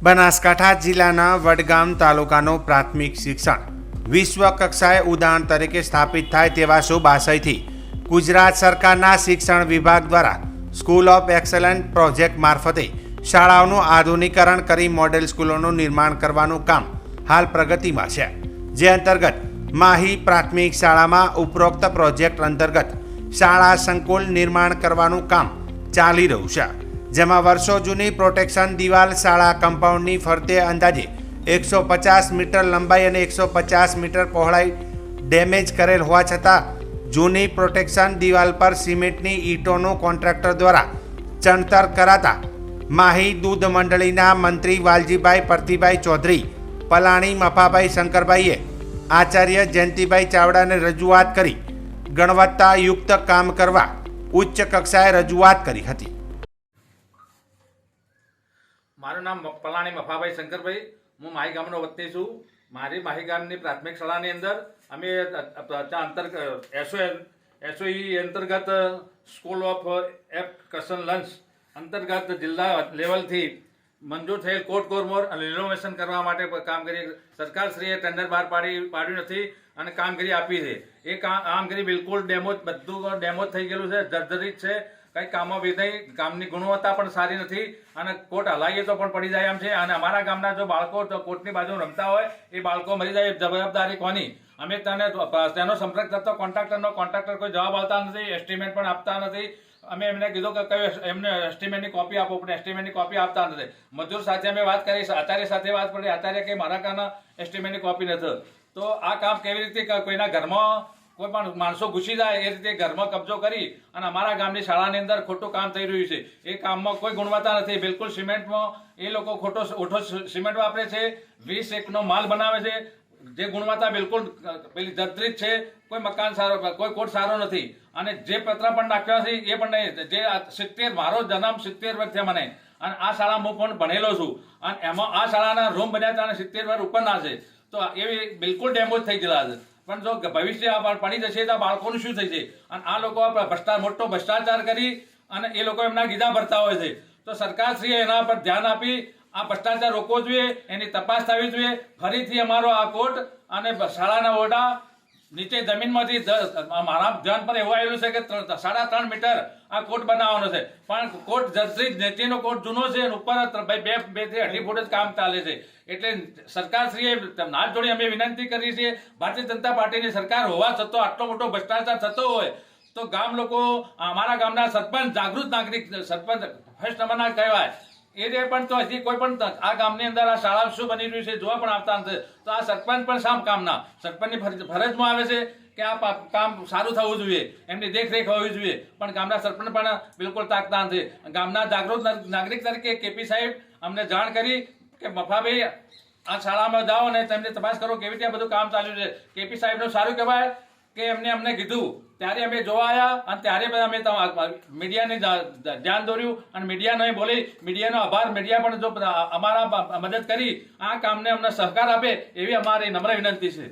બનાસકાંઠા જિલ્લાના વડગામ તાલુકાનું પ્રાથમિક શિક્ષણ વિશ્વ કક્ષાએ ઉદાહરણ તરીકે સ્થાપિત થાય તેવા શુભ આશયથી ગુજરાત સરકારના શિક્ષણ વિભાગ દ્વારા સ્કૂલ ઓફ એક્સલન્સ પ્રોજેક્ટ મારફતે શાળાઓનું આધુનિકરણ કરી મોડેલ સ્કૂલોનું નિર્માણ કરવાનું કામ હાલ પ્રગતિમાં છે, જે અંતર્ગત માહી પ્રાથમિક શાળામાં ઉપરોક્ત પ્રોજેક્ટ અંતર્ગત શાળા સંકુલ નિર્માણ કરવાનું કામ ચાલી રહ્યું છે, જેમાં વર્ષો જૂની પ્રોટેક્શન દિવાલ શાળા કમ્પાઉન્ડની ફરતે અંદાજે 150 મીટર લંબાઈ અને 150 મીટર પહોળાઈ ડેમેજ કરેલ હોવા છતાં જૂની પ્રોટેક્શન દિવાલ પર સિમેન્ટની ઈંટોનું કોન્ટ્રાક્ટર દ્વારા ચણતર કરાતા માહી દૂધ મંડળીના મંત્રી વાલજીભાઈ પરતીભાઈ ચૌધરી, પલાણી મફાભાઈ શંકરભાઈએ આચાર્ય જયંતિભાઈ ચાવડાને રજૂઆત કરી ગુણવત્તાયુક્ત કામ કરવા ઉચ્ચ કક્ષાએ રજૂઆત કરી હતી. મારું નામ પલાણી મફાભાઈ શંકરભાઈ, હું માહી ગામનો વતની છું. મારી માહી ગામની પ્રાથમિક શાળાની અંદર અમે એસઓઈ અંતર્ગત સ્કૂલ ઓફ એક્સલન્સ અંતર્ગત જિલ્લા લેવલથી મંજૂર થયેલ કોટ કોરમોર અને રિનોવેશન કરવા માટે કામગીરી સરકારશ્રીએ ટેન્ડર બહાર પાડ્યું નથી અને કામગીરી આપી છે. એ કામગીરી બિલકુલ બધું ડેમોજ થઈ ગયેલું છે, જર્જરિત છે, કંઈ કામો વિધેય, કામની ગુણવત્તા પણ સારી નથી અને કોટ હલાવીએ તો પણ પડી જાય એમ છે. અને અમારા ગામના જો બાળકો કોટની બાજુ રમતા હોય એ બાળકો મરી જાય, જવાબદારી કોની? અમે તેનો સંપર્ક કરતો કોન્ટ્રાક્ટર કોઈ જવાબ આપતા નથી, એસ્ટિમેટ પણ આપતા નથી. અમે એમને કીધું કે કયું એમને એસ્ટિમેટની કોપી આપો, પણ એસ્ટિમેટની કોપી આપતા નથી. મજૂર સાથે અમે વાત કરી, આચાર્ય સાથે વાત કરી, આચાર્ય કે મારા કાના એસ્ટિમેટની કોપી નથી. તો આ કામ કેવી રીતે કોઈના ઘરમાં કોઈ પણ માણસો ઘૂસી જાય એ રીતે ઘરમાં કબજો કરી અને અમારા ગામની શાળાની અંદર ખોટું કામ થઈ રહ્યું છે. એ કામમાં કોઈ ગુણવત્તા નથી, બિલકુલ સિમેન્ટમાં એ લોકો ઓછો સિમેન્ટ વાપરે છે, 20 એકનો માલ બનાવે છે, જે ગુણવત્તા બિલકુલ પેલી જર્જરિત છે. કોઈ મકાન સારો, કોઈ કોટ સારો નથી અને જે પત્ર પણ નાખ્યા છે એ પણ નહીં. જે 70 મારો જન્મ 70 વર્ષ થયા મને અને આ શાળામાં હું પણ ભણેલો છું અને એમાં આ શાળાના રૂમ બન્યા હતા અને 70 વર્ષ ઉપરના છે. તો એવી બિલકુલ ડેમોજ થઈ ગયેલા છે. પણ જો ભવિષ્ય પડી જશે તો બાળકોનું શું થઈ છે? અને આ લોકો મોટો ભ્રષ્ટાચાર કરી અને એ લોકો એમના ગીધા ભરતા હોય છે. તો સરકારશ્રીએ એના પર ધ્યાન આપી આ ભ્રષ્ટાચાર રોકવો જોઈએ, એની તપાસ થવી જોઈએ. ફરીથી અમારો આ કોટ અને શાળાના ઓરડા નીચે જમીનમાંથી મારા ધ્યાન પર એવું આવેલું છે કે 3.5 મીટર આ કોટ બનાવવાનો છે, પણ કોટ જર્જરિત, નીચેનો કોટ જૂનો છે અને ઉપર 2 થી 2.5 ફૂટ જ કામ ચાલે છે. એટલે સરકારશ્રીએ હાથ જોડી અમે વિનંતી કરી છે, ભારતીય જનતા પાર્ટીની સરકાર હોવા છતાં આટલો મોટો ભ્રષ્ટાચાર થતો હોય તો ગામ લોકો, અમારા ગામના સરપંચ, જાગૃત નાગરિક સરપંચ ફર્સ્ટ નંબરના કહેવાય, એ પણ તો હજી કોઈ પણ આ ગામની અંદર આ શાળા શું બની રહ્યું છે જોવા પણ આવતા નથી. તો આ સરપંચ પણ સામ કામના સરપંચની ફરજમાં આવે છે કે આ કામ સારું થવું જોઈએ, એમની દેખરેખ હોવી જોઈએ, પણ ગામના સરપંચ પણ બિલકુલ તાકતા નથી. ગામના જાગૃત નાગરિક તરીકે કેપી સાહેબ અમને જાણ કરી કે મફાભાઈ આ શાળામાં જાઓ અને તેમને તપાસ કરો કેવી રીતે બધું કામ ચાલ્યું છે. કેપી સાહેબનું સારું કહેવાય કે અમને કીધું, ત્યારે અમે જોવા આવ્યા અને ત્યારે અમે મીડિયાને ધ્યાન દોર્યું અને મીડિયાને બોલી, મીડિયાનો આભાર. મીડિયા પણ જો અમારા મદદ કરી આ કામને અમને સહકાર આપે એવી અમારી નમ્ર વિનંતી છે.